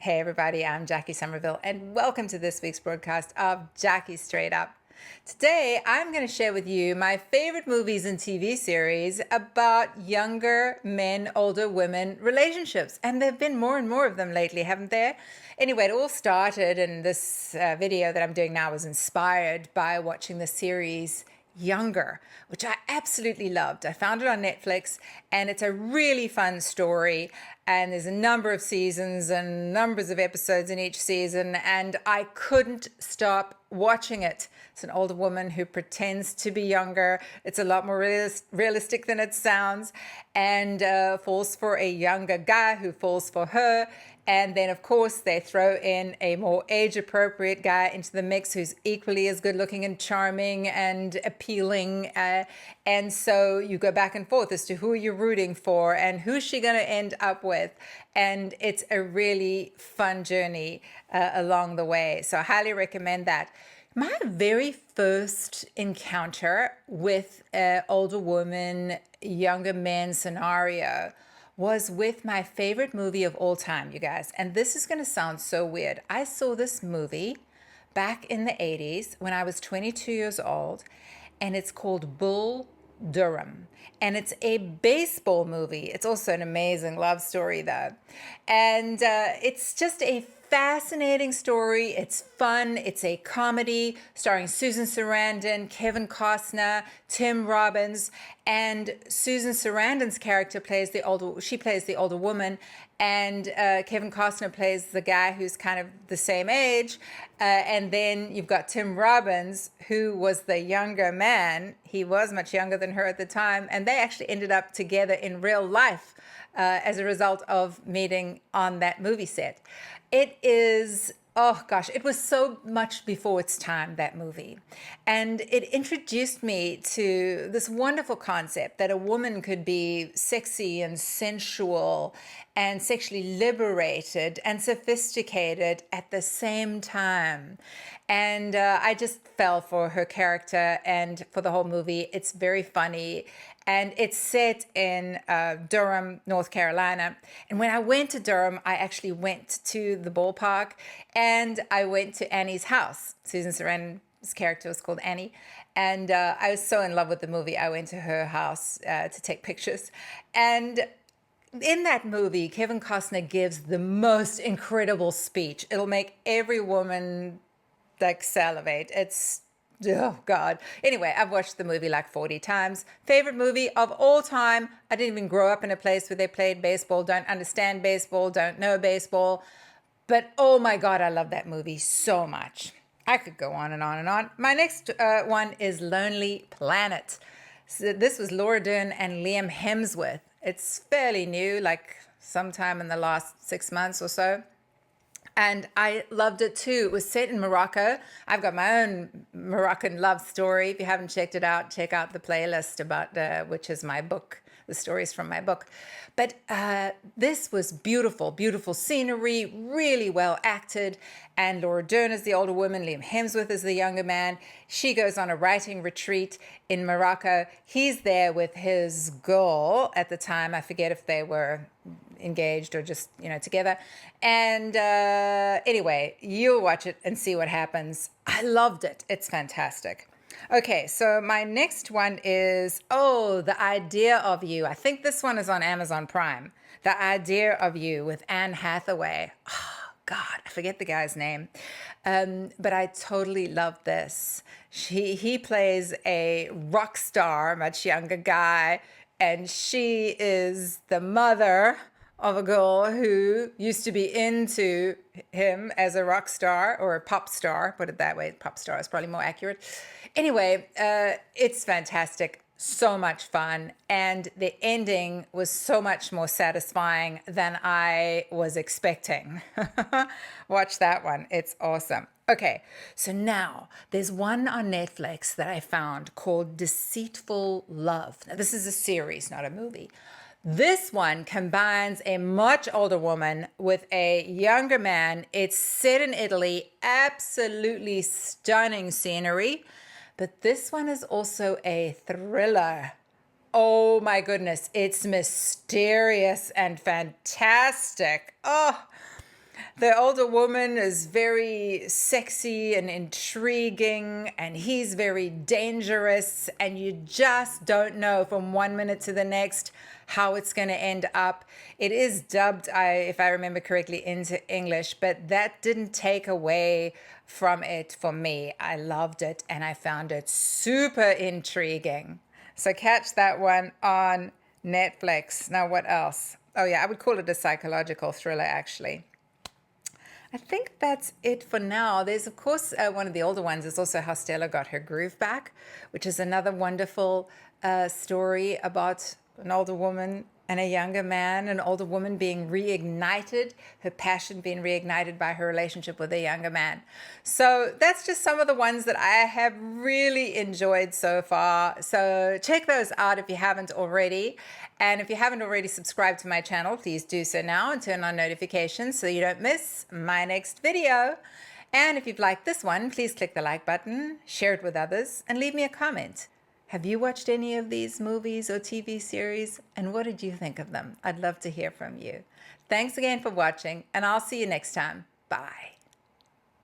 Hey everybody, I'm Jackie Somerville and welcome to this week's broadcast of Jackie Straight Up. Today I'm going to share with you my favorite movies and TV series about younger men, older women relationships. And there have been more and more of them lately, haven't there? Anyway, it all started, and this video that I'm doing now was inspired by watching the series Younger, which I absolutely loved. I found it on Netflix and it's a really fun story, and there's a number of seasons and numbers of episodes in each season, and I couldn't stop watching it. It's an older woman who pretends to be younger. It's a lot more realistic than it sounds, and falls for a younger guy who falls for her. And then, of course, they throw in a more age-appropriate guy into the mix who's equally as good-looking and charming and appealing. And so you go back and forth as to who you're rooting for and who's she going to end up with. And it's a really fun journey along the way. So I highly recommend that. My very first encounter with an older woman, younger men scenario was with my favorite movie of all time, you guys. And this is going to sound so weird. I saw this movie back in the 80s when I was 22 years old, and it's called Bull Durham. And it's a baseball movie. It's also an amazing love story, though. And it's just a fascinating story. It's fun. It's a comedy starring Susan Sarandon, Kevin Costner, Tim Robbins, and Susan Sarandon's character plays the older woman, and Kevin Costner plays the guy who's kind of the same age. And then you've got Tim Robbins, who was the younger man. He was much younger than her at the time, and they actually ended up together in real life as a result of meeting on that movie set. It is, oh gosh, it was so much before its time, that movie. And it introduced me to this wonderful concept that a woman could be sexy and sensual and sexually liberated and sophisticated at the same time. And I just fell for her character and for the whole movie. It's very funny. And it's set in Durham, North Carolina. And when I went to Durham, I actually went to the ballpark and I went to Annie's house. Susan Sarandon's character was called Annie. And I was so in love with the movie, I went to her house to take pictures. And in that movie, Kevin Costner gives the most incredible speech. It'll make every woman like salivate. It's, oh God. Anyway, I've watched the movie like 40 times. Favorite movie of all time. I didn't even grow up in a place where they played baseball, don't understand baseball, don't know baseball. But oh my God, I love that movie so much. I could go on and on and on. My next one is Lonely Planet. So this was Laura Dern and Liam Hemsworth. It's fairly new, like sometime in the last 6 months or so. And I loved it too. It was set in Morocco. I've got my own Moroccan love story. If you haven't checked it out, check out the playlist about which is my book, the stories from my book. But this was beautiful, beautiful scenery, really well acted. And Laura Dern is the older woman, Liam Hemsworth is the younger man. She goes on a writing retreat in Morocco. He's there with his girl at the time. I forget if they were engaged or just, together. And anyway, you'll watch it and see what happens. I loved it. It's fantastic. Okay, so my next one is, The Idea of You. I think this one is on Amazon Prime. The Idea of You with Anne Hathaway. Oh, God, I forget the guy's name. But I totally love this. He plays a rock star, much younger guy, and she is the mother of a girl who used to be into him as a rock star or a pop star, put it that way. Pop star is probably more accurate. Anyway, it's fantastic, so much fun, and the ending was so much more satisfying than I was expecting. Watch that one, it's awesome. Okay, so now there's one on Netflix that I found called Deceitful Love. Now, this is a series, not a movie. This one combines a much older woman with a younger man. It's set in Italy, absolutely stunning scenery. But this one is also a thriller. Oh my goodness, it's mysterious and fantastic. Oh, The older woman is very sexy and intriguing, and he's very dangerous, and you just don't know from one minute to the next how it's going to end up. It is dubbed, if I remember correctly, into English, but that didn't take away from it for me. I loved it, and I found it super intriguing. So catch that one on Netflix. Now, what else? Oh, yeah, I would call it a psychological thriller, actually. I think that's it for now. There's, of course, one of the older ones is also How Stella Got Her Groove Back, which is another wonderful story about an older woman and a younger man, an older woman being reignited, her passion being reignited by her relationship with a younger man. So that's just some of the ones that I have really enjoyed so far. So check those out if you haven't already. And if you haven't already subscribed to my channel, please do so now and turn on notifications so you don't miss my next video. And if you've liked this one, please click the like button, share it with others, and leave me a comment. Have you watched any of these movies or TV series? And what did you think of them? I'd love to hear from you. Thanks again for watching, and I'll see you next time. Bye.